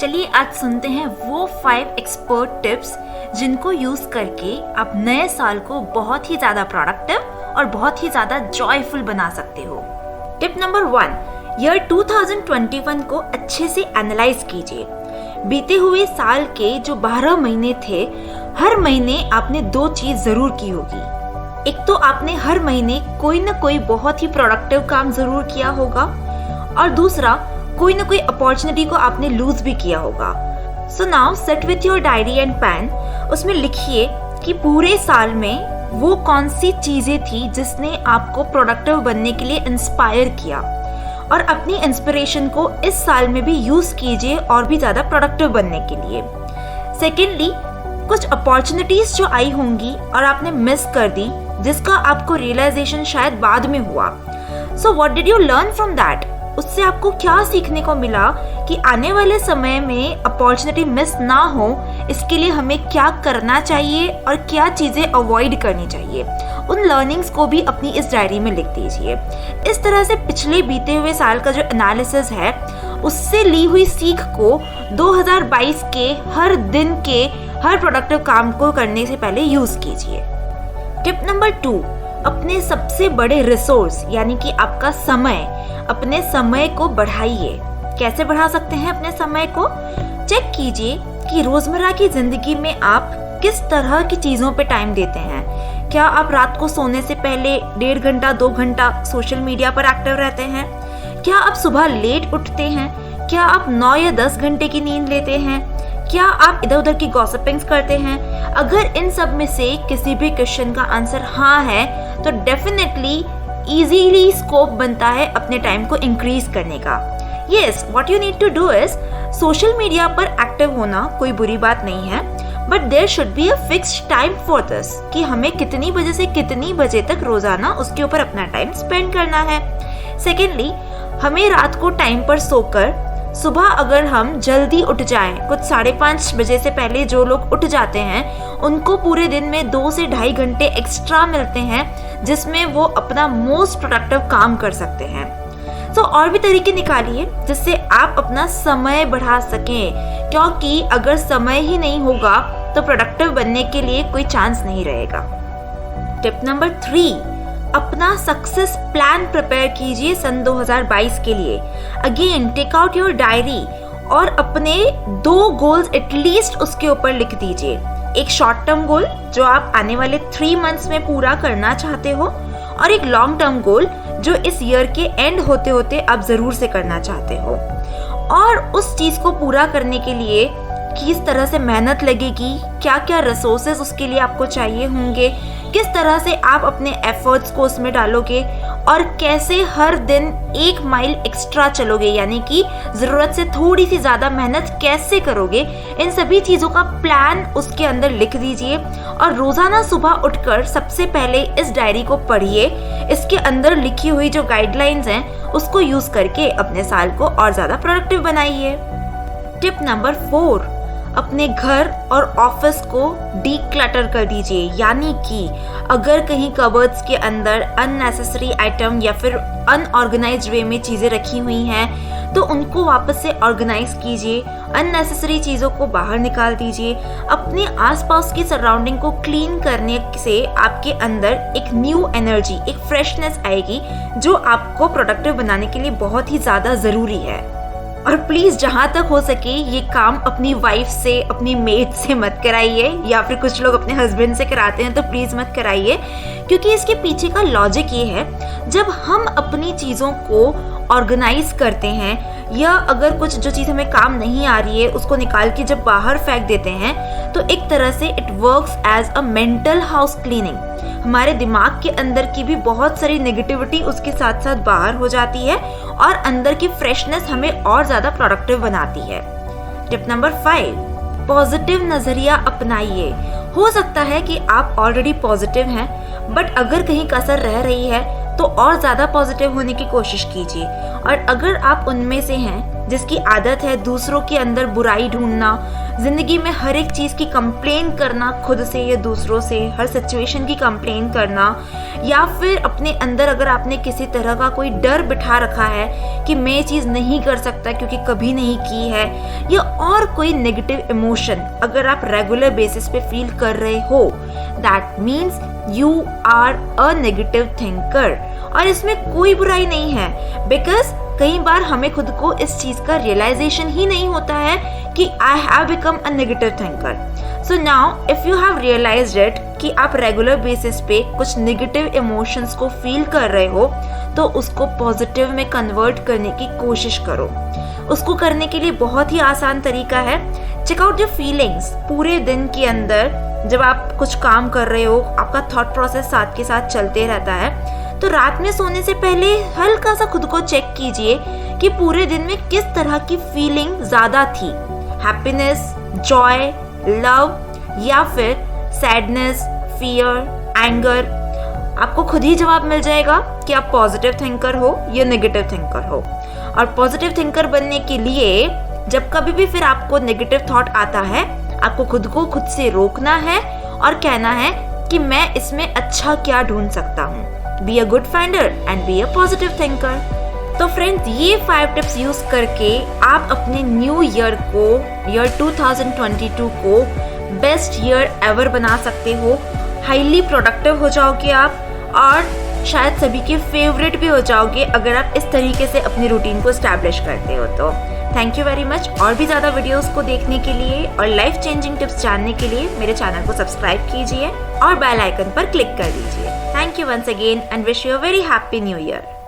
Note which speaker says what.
Speaker 1: चलिए आज सुनते हैं वो 5 एक्सपर्ट टिप्स जिनको यूज करके आप नए साल को बहुत ही ज्यादा प्रोडक्टिव और बहुत ही ज्यादा जॉयफुल बना सकते हो। टिप नंबर 1, ईयर 2021 को अच्छे से एनालाइज कीजिए। बीते हुए साल के जो 12 महीने थे, हर महीने आपने 2 चीज जरूर की होगी। एक तो आपने हर महीने कोई ना कोई बहुत ही प्रोडक्टिव काम जरूर किया होगा और दूसरा कोई ना कोई अपॉर्चुनिटी को आपने लूज भी किया होगा। So now sit with your diary and pen, उसमें लिखिए कि पूरे साल में वो कौन सी चीजें थी जिसने आपको प्रोडक्टिव बनने के लिए इंस्पायर किया, और अपनी इंस्पिरेशन को इस साल में भी यूज कीजिए और भी ज्यादा प्रोडक्टिव बनने के लिए। सेकेंडली, कुछ अपॉर्चुनिटीज जो आई होंगी और आपने मिस कर दी, जिसका आपको रियलाइजेशन शायद बाद में हुआ। So what did you learn from that? उससे आपको क्या सीखने को मिला कि आने वाले समय में अपॉर्चुनिटी मिस ना हो, इसके लिए हमें क्या करना चाहिए और क्या चीजें अवॉइड करनी चाहिए। उन लर्निंग्स को भी अपनी इस डायरी में लिख दीजिए। इस तरह से पिछले बीते हुए साल का जो एनालिसिस है, उससे ली हुई सीख को 2022 के हर दिन के हर प्रोडक्टिव काम को करने से पहले यूज कीजिए। टिप नंबर 2, अपने सबसे बड़े रिसोर्स यानी कि आपका समय, अपने समय को बढ़ाइए। कैसे बढ़ा सकते हैं अपने समय को? चेक कीजिए कि रोजमर्रा की जिंदगी में आप किस तरह की चीजों पे टाइम देते हैं। क्या आप रात को सोने से पहले 1.5 घंटा 2 घंटा सोशल मीडिया पर एक्टिव रहते हैं? क्या आप सुबह लेट उठते हैं? क्या आप 9 या 10 घंटे की नींद लेते हैं? क्या आप इधर उधर की गॉसिपिंग्स करते हैं? अगर इन सब में से किसी भी क्वेश्चन का आंसर हाँ है, तो डेफिनेटली इजीली स्कोप बनता है अपने टाइम को इंक्रीज करने का। Yes, what you need to do is, social media पर एक्टिव होना कोई बुरी बात नहीं है, but there should be a fixed time for this कि हमें कितनी बजे से कितनी बजे तक रोजाना उसके ऊपर अपना टाइम स्पेंड करना है। सेकेंडली, हमें रात को टाइम पर सोकर सुबह अगर हम जल्दी उठ जाएं, कुछ 5:30 बजे से पहले जो लोग उठ जाते हैं, उनको पूरे दिन में 2 से 2.5 घंटे एक्स्ट्रा मिलते हैं, जिसमें वो अपना मोस्ट प्रोडक्टिव काम कर सकते हैं। तो और भी तरीके निकालिए जिससे आप अपना समय बढ़ा सकें, क्योंकि अगर समय ही नहीं होगा तो प्रोडक्टिव बनने के लिए कोई चांस नहीं रहेगा। टिप नंबर 3, अपना सक्सेस प्लान प्रिपेयर कीजिए सन 2022 के लिए। Again take out your diary और अपने 2 गोल्स एटलीस्ट उसके ऊपर लिख दीजिए। एक शॉर्ट टर्म गोल जो आप आने वाले 3 मंथ्स में पूरा करना चाहते हो, और एक लॉन्ग टर्म गोल जो इस ईयर के एंड होते होते आप जरूर से करना चाहते हो। और उस चीज को पूरा करने के लिए किस तरह से मेहनत लगेगी, क्या क्या रिसोर्सेज उसके लिए आपको चाहिए होंगे, किस तरह से आप अपने एफर्ट्स को उसमें डालोगे, और कैसे हर दिन 1 माइल एक्स्ट्रा चलोगे, यानी कि जरूरत से थोड़ी सी ज्यादा मेहनत कैसे करोगे, इन सभी चीजों का प्लान उसके अंदर लिख दीजिए। और रोजाना सुबह उठकर सबसे पहले इस डायरी को पढ़िए। इसके अंदर लिखी हुई जो गाइडलाइंस हैं, उसको यूज करके अपने साल को और ज्यादा प्रोडक्टिव बनाइए। टिप नंबर 4, अपने घर और ऑफिस को डीक्लटर कर दीजिए, यानी कि अगर कहीं कबर्ड्स के अंदर अननेसेसरी आइटम या फिर अनऑर्गेनाइज्ड वे में चीजें रखी हुई हैं, तो उनको वापस से ऑर्गेनाइज कीजिए। अननेसेसरी चीजों को बाहर निकाल दीजिए। अपने आसपास की सराउंडिंग को क्लीन करने से आपके अंदर एक न्यू एनर्जी, एक फ्रेशनेस आएगी, जो आपको प्रोडक्टिव बनाने के लिए बहुत ही ज्यादा जरूरी है। और प्लीज जहां तक हो सके ये काम अपनी वाइफ से, अपनी मेड से मत कराइए, या फिर कुछ लोग अपने हस्बैंड से कराते हैं तो प्लीज मत कराइए, क्योंकि इसके पीछे का लॉजिक ये है, जब हम अपनी चीजों को ऑर्गेनाइज करते हैं, या अगर कुछ जो चीज हमें काम नहीं आ रही है उसको निकाल के जब बाहर फेंक देते हैं, तो एक तरह से it works as a mental house cleaning. हमारे दिमाग के अंदर की भी बहुत सारी नेगेटिविटी उसके साथ साथ बाहर हो जाती है, और अंदर की फ्रेशनेस हमें और ज्यादा प्रोडक्टिव बनाती है। टिप नंबर 5, पॉजिटिव नजरिया अपनाइए। हो सकता है कि आप ऑलरेडी पॉजिटिव हैं, बट अगर कहीं कसर रह रही है तो और ज्यादा पॉजिटिव होने की कोशिश कीजिए। और अगर आप उनमें से हैं जिसकी आदत है दूसरों के अंदर बुराई ढूंढना, जिंदगी में हर एक चीज़ की कंप्लेन करना, खुद से या दूसरों से, हर सिचुएशन की कंप्लेन करना, या फिर अपने अंदर अगर आपने किसी तरह का कोई डर बिठा रखा है कि मैं ये चीज़ नहीं कर सकता क्योंकि कभी नहीं की है, या और कोई नेगेटिव इमोशन अगर आप रेगुलर बेसिस पे फील कर रहे हो, that means you are a negative thinker. और इसमें कोई बुराई नहीं है, बिकॉज कई बार हमें खुद को इस चीज़ का रियलाइजेशन ही नहीं होता है कि I have become a negative thinker. So now if you have realised it कि आप रेगुलर बेसिस पे कुछ नेगेटिव इमोशंस को फील कर रहे हो, तो उसको पॉजिटिव में कन्वर्ट करने की कोशिश करो। उसको करने के लिए बहुत ही आसान तरीका है, चेक आउट योर फीलिंग्स। पूरे दिन के अंदर जब आप कुछ काम कर रहे हो, आपका थॉट प्रोसेस साथ के साथ चलते रहता है, तो रात में सोने से पहले हल्का सा खुद को चेक कीजिए कि पूरे दिन में किस तरह की फीलिंग ज़्यादा थी, हैप्पीनेस, जॉय, लव, या फिर सैडनेस, फियर, एंगर। आपको खुद ही जवाब मिल जाएगा कि आप पॉजिटिव थिंकर हो या नेगेटिव थिंकर हो। और पॉजिटिव थिंकर बनने के लिए जब कभी भी फिर आपको नेगेटिव थॉट आता है, आपको खुद को खुद से रोकना है और कहना है कि मैं इसमें अच्छा क्या ढूंढ सकता हूँ। Be a good finder and be a positive thinker. तो फ्रेंड्स, ये 5 टिप्स यूज करके आप अपने न्यू ईयर को, ईयर 2022 को बेस्ट ईयर एवर बना सकते हो। हाईली प्रोडक्टिव हो जाओगे आप, और शायद सभी के फेवरेट भी हो जाओगे अगर आप इस तरीके से अपनी रूटीन को एस्टैब्लिश करते हो। तो थैंक यू वेरी मच। और भी ज़्यादा वीडियोस को देखने के लिए और लाइफ चेंजिंग टिप्स जानने के लिए मेरे चैनल को सब्सक्राइब कीजिए और बेल आइकन पर क्लिक कर दीजिए। Thank you once again and wish you a very happy new year.